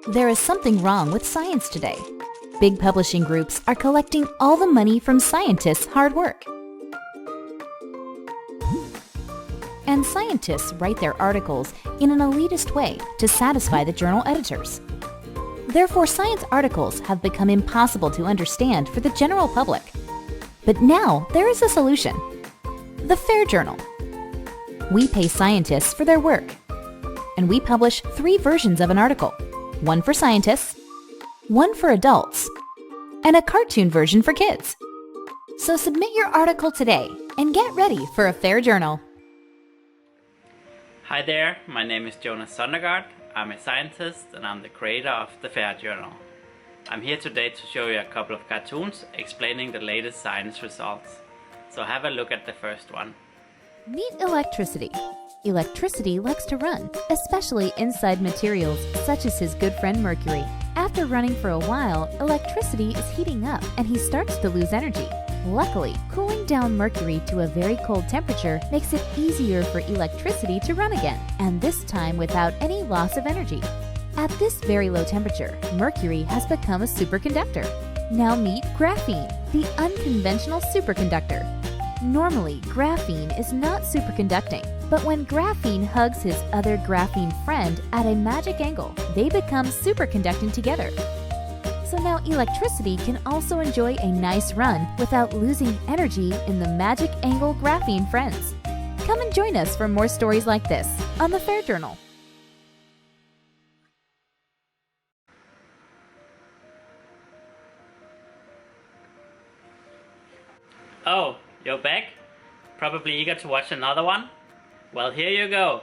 There is something wrong with science today. Big publishing groups are collecting all the money from scientists' hard work. And scientists write their articles in an elitist way to satisfy the journal editors. Therefore, science articles have become impossible to understand for the general public. But now there is a solution. The Fair Journal. We pay scientists for their work, and we publish 3 versions of an article, one for scientists, one for adults, and a cartoon version for kids. So submit your article today and get ready for a Fair Journal. Hi there, my name is Jonas Sondergaard. I'm a scientist and I'm the creator of the Fair Journal. I'm here today to show you a couple of cartoons explaining the latest science results. So have a look at the first one. Meet electricity. Electricity likes to run, especially inside materials such as his good friend Mercury. After running for a while, electricity is heating up and he starts to lose energy. Luckily, cooling down Mercury to a very cold temperature makes it easier for electricity to run again, and this time without any loss of energy. At this very low temperature, Mercury has become a superconductor. Now meet graphene, the unconventional superconductor. Normally, graphene is not superconducting, but when graphene hugs his other graphene friend at a magic angle, they become superconducting together. So now electricity can also enjoy a nice run without losing energy in the magic angle graphene friends. Come and join us for more stories like this on the Fair Journal. Oh, you're back? Probably eager to watch another one? Well, here you go.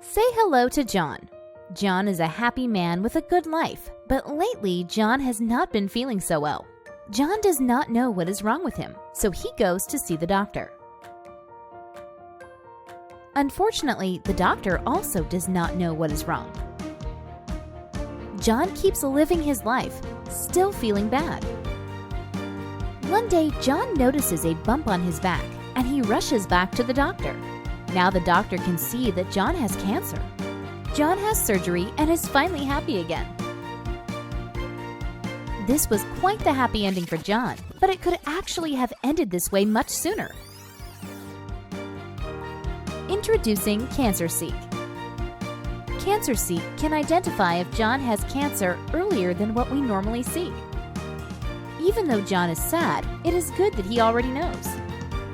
Say hello to John. John is a happy man with a good life, but lately John has not been feeling so well. John does not know what is wrong with him, so he goes to see the doctor. Unfortunately, the doctor also does not know what is wrong. John keeps living his life, still feeling bad. One day, John notices a bump on his back, and he rushes back to the doctor. Now the doctor can see that John has cancer. John has surgery and is finally happy again. This was quite the happy ending for John, but it could actually have ended this way much sooner. Introducing CancerSeek. CancerSeek can identify if John has cancer earlier than what we normally see. Even though John is sad, it is good that he already knows,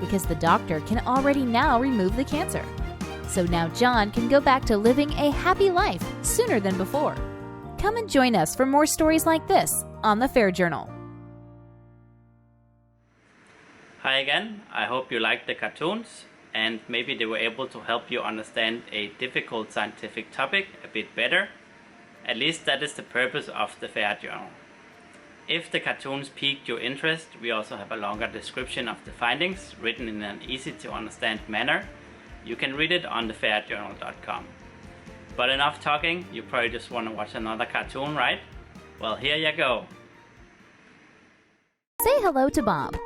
because the doctor can already now remove the cancer. So now John can go back to living a happy life sooner than before. Come and join us for more stories like this on the Fair Journal. Hi again, I hope you liked the cartoons and maybe they were able to help you understand a difficult scientific topic a bit better. At least that is the purpose of the Fair Journal. If the cartoons piqued your interest, we also have a longer description of the findings written in an easy to understand manner. You can read it on thefairjournal.com. But enough talking, you probably just want to watch another cartoon, right? Well, here you go. Say hello to Bob.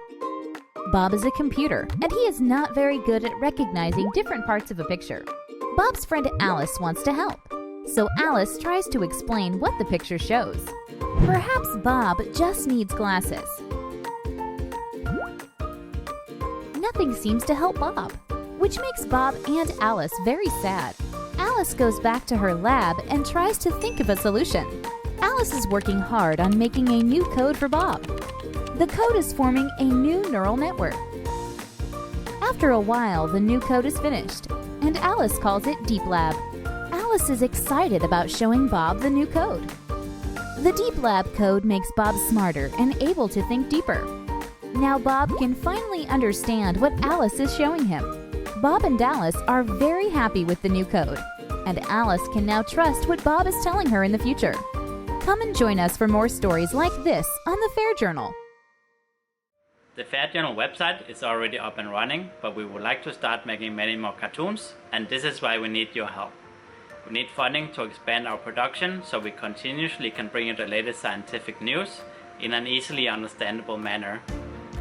Bob is a computer, and he is not very good at recognizing different parts of a picture. Bob's friend Alice wants to help, so Alice tries to explain what the picture shows. Perhaps Bob just needs glasses. Nothing seems to help Bob, which makes Bob and Alice very sad. Alice goes back to her lab and tries to think of a solution. Alice is working hard on making a new code for Bob. The code is forming a new neural network. After a while, the new code is finished, and Alice calls it Deep Lab. Alice is excited about showing Bob the new code. The Deep Lab code makes Bob smarter and able to think deeper. Now Bob can finally understand what Alice is showing him. Bob and Alice are very happy with the new code, and Alice can now trust what Bob is telling her in the future. Come and join us for more stories like this on the Fair Journal. The Fair Journal website is already up and running, but we would like to start making many more cartoons, and this is why we need your help. We need funding to expand our production so we continuously can bring you the latest scientific news in an easily understandable manner.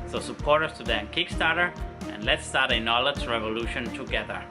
So support us today on Kickstarter and let's start a knowledge revolution together.